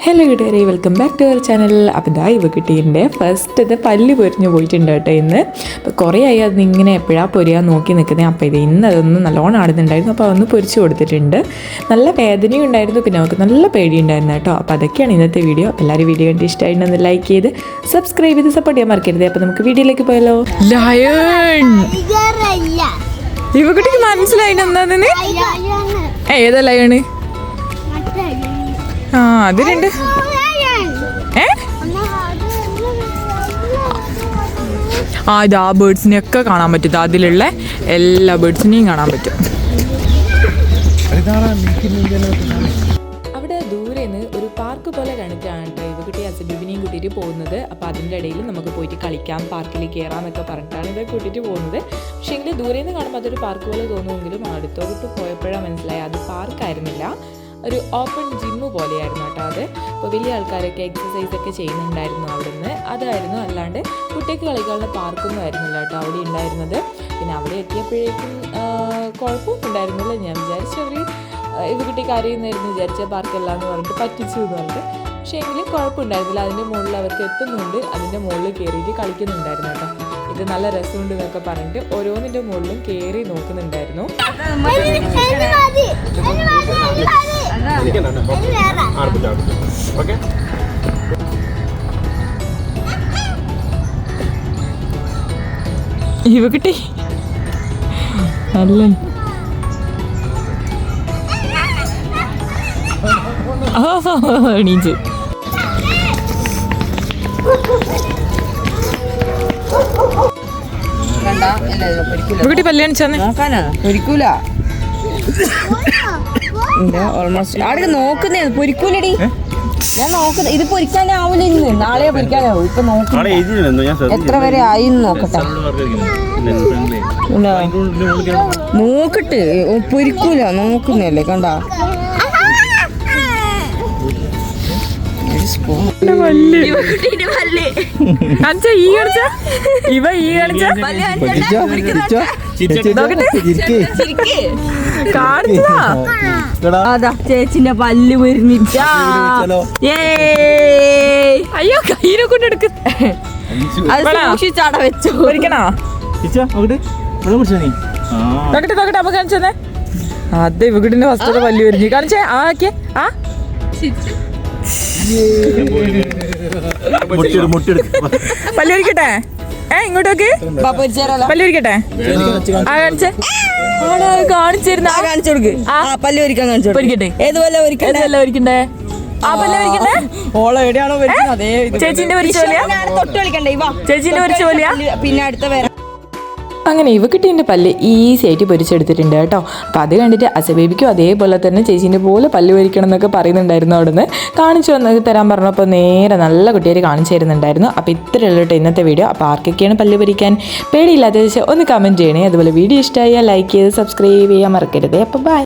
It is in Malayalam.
ഹലോ കൂട്ടുകാരെ, welcome back to our channel. അപ്പോൾ ഇതാ ഇവക്കുട്ടീൻ്റെ ഫസ്റ്റത്തെ പല്ല് പൊരിഞ്ഞ് പോയിട്ടുണ്ട് കേട്ടോ ഇന്ന്. അപ്പോൾ കുറേ ആയി അതിങ്ങനെ എപ്പോഴാണ് പൊരിയാൻ നോക്കി നിൽക്കുന്നത്. അപ്പോൾ ഇത് ഇന്ന് അതൊന്ന് നല്ലോണം ആടുന്നുണ്ടായിരുന്നു. അപ്പോൾ അതൊന്ന് പൊരിച്ച് കൊടുത്തിട്ടുണ്ട്. നല്ല വേദനയും ഉണ്ടായിരുന്നു, പിന്നെ നമുക്ക് നല്ല പേടിയുണ്ടായിരുന്നു കേട്ടോ. അപ്പോൾ അതൊക്കെയാണ് ഇന്നത്തെ വീഡിയോ. അപ്പോൾ എല്ലാവരും വീഡിയോ കണ്ട് ഇഷ്ടമായിട്ടൊന്ന് ലൈക്ക് ചെയ്ത് സബ്സ്ക്രൈബ് ചെയ്ത് സപ്പോർട്ട് ചെയ്യാൻ മറക്കരുത്. അപ്പോൾ നമുക്ക് വീഡിയോയിലേക്ക് പോയാലോ. ലയൺ ഇവക്കുട്ടിക്ക് മനസ്സിലായി എന്താണെന്ന്. ഏതാ ലയണ്? ആ അതിലുണ്ട്. ഇത് ആ ബേർഡ്സിനെയൊക്കെ കാണാൻ പറ്റും. അതിലുള്ള എല്ലാ ബേർഡ്സിനെയും കാണാൻ പറ്റും. അവിടെ ദൂരെ നിന്ന് ഒരു പാർക്ക് പോലെ കണ്ടിട്ടാണ് കേട്ടോ ഇവക്കുട്ടി അസബീബിനെയും കൂട്ടിയിട്ട് പോകുന്നത്. അപ്പോൾ അതിൻ്റെ ഇടയിൽ നമുക്ക് പോയിട്ട് കളിക്കാം, പാർക്കിൽ കയറാമെന്നൊക്കെ പറഞ്ഞിട്ടാണ് ഇവരെ കൂട്ടിയിട്ട് പോകുന്നത്. പക്ഷേ എങ്കിൽ ദൂരെ നിന്ന് കാണുമ്പോൾ അതൊരു പാർക്ക് പോലെ തോന്നുമെങ്കിലും അടുത്തോട്ട് പോയപ്പോഴാണ് മനസ്സിലായി അത് പാർക്കായിരുന്നില്ല, ഒരു ഓപ്പൺ ജിമ്മ് പോലെയായിരുന്നു കേട്ടോ അത്. അപ്പോൾ വലിയ ആൾക്കാരൊക്കെ എക്സസൈസൊക്കെ ചെയ്യുന്നുണ്ടായിരുന്നു അവിടുന്ന്. അതായിരുന്നു, അല്ലാണ്ട് കുട്ടിക്ക് കളിക്കാനുള്ള പാർക്കൊന്നും ആയിരുന്നില്ല കേട്ടോ അവിടെ ഉണ്ടായിരുന്നത്. പിന്നെ അവിടെ എത്തിയപ്പോഴേക്കും കുഴപ്പമൊന്നും ഉണ്ടായിരുന്നില്ല. ഞാൻ വിചാരിച്ചു അവർ ഇവക്കുട്ടി കരയുന്നായിരുന്നു, വിചാരിച്ച പാർക്കല്ല എന്ന് പറഞ്ഞിട്ട് പറ്റിച്ചു എന്ന് പറഞ്ഞിട്ട്. പക്ഷേ എങ്കിലും കുഴപ്പമുണ്ടായിരുന്നില്ല. അതിൻ്റെ മുകളിൽ അവർക്ക് എത്തുന്നുണ്ട്, അതിൻ്റെ മുകളിൽ കയറിയിട്ട് കളിക്കുന്നുണ്ടായിരുന്നു കേട്ടോ. ഇത് നല്ല രസമുണ്ട് എന്നൊക്കെ പറഞ്ഞിട്ട് ഓരോന്നിൻ്റെ മുകളിലും കയറി നോക്കുന്നുണ്ടായിരുന്നു. ഇവക്കുട്ടി നല്ല എണീച്ച് ഇവക്കുട്ടി പല്ല് കാണിച്ചാന്ന് നോക്കാനാ പൊരിക്കൂല. ഓൾമോസ്റ്റ് അവിടെ നോക്കുന്നേ പൊരിക്കൂലടി. ഞാൻ നോക്കുന്ന ഇത് പൊരിക്കാനാവൂല, ഇന്ന് നാളെ പൊരിക്കാനാവും. ഇപ്പൊ നോക്കുന്ന എത്ര വരെ ആയി നോക്കട്ടെ. നോക്കട്ട് പൊരിക്കൂല, നോക്കുന്നല്ലേ കണ്ട. ചേച്ചിന്റെ പല്ല് പൊരിഞ്ഞിട്ടാ. അയ്യോ കയ്യിനെ കൊണ്ടെടുക്ക. അത് സൂക്ഷിച്ചാട വെച്ചോ. പൊരിക്കണോ? നോക്കട്ടെ നോക്കട്ടെ. അപ്പൊ കാണിച്ചതേ അതെ ഇവക്കുട്ടിന്റെ ഫസ്റ്റ് പല്ല് പൊരിഞ്ഞു. കാണിച്ചേ ആക്കിയ ആ പല്ല് പൊരിക്കട്ടെ. ഇങ്ങോട്ടേക്ക് പല്ല് പൊരിക്കട്ടെ. കാണിച്ചിരുന്ന കാണിച്ചു കൊടുക്ക്. പല്ല് പൊരിക്കാൻ കാണിച്ചു പൊരിക്കട്ടെ. ഏത് പല്ല പൊരിക്കണ്ടേ? ആ പല്ല് പൊരിക്കണ്ടേ? ഓളെ എവിടെയാണോ അതേ ചേച്ചിന്റെ പൊരിച്ച പോലെയാ? തൊട്ട് കളിക്കണ്ടേ? ചേച്ചിന്റെ പൊരിച്ച പോലെയാ? പിന്നെ അടുത്ത വരാം. അങ്ങനെ ഇവക്കുട്ടീൻ്റെ പല്ല് ഈസി ആയിട്ട് പൊരിച്ചെടുത്തിട്ടുണ്ട് കേട്ടോ. അപ്പം അത് കണ്ടിട്ട് അസബേബിക്കും അതേപോലെ തന്നെ ചേച്ചീൻ്റെ പോലെ പല്ല് പൊരിക്കണം എന്നൊക്കെ പറയുന്നുണ്ടായിരുന്നു. അവിടുന്ന് കാണിച്ചു വന്നത് തരാൻ പറഞ്ഞപ്പോൾ നേരെ നല്ല കുട്ടികൾ കാണിച്ചു തരുന്നുണ്ടായിരുന്നു. അപ്പോൾ ഇത്രയുള്ള കേട്ടോ ഇന്നത്തെ വീഡിയോ. അപ്പോൾ ആർക്കൊക്കെയാണ് പല്ല് പൊരിക്കാൻ പേടിയില്ലാത്ത വെച്ചാൽ ഒന്ന് കമൻറ്റ് ചെയ്യണേ. അതുപോലെ വീഡിയോ ഇഷ്ടമായാൽ ലൈക്ക് ചെയ്ത് സബ്സ്ക്രൈബ് ചെയ്യാൻ മറക്കരുത്. അപ്പോൾ ബൈ.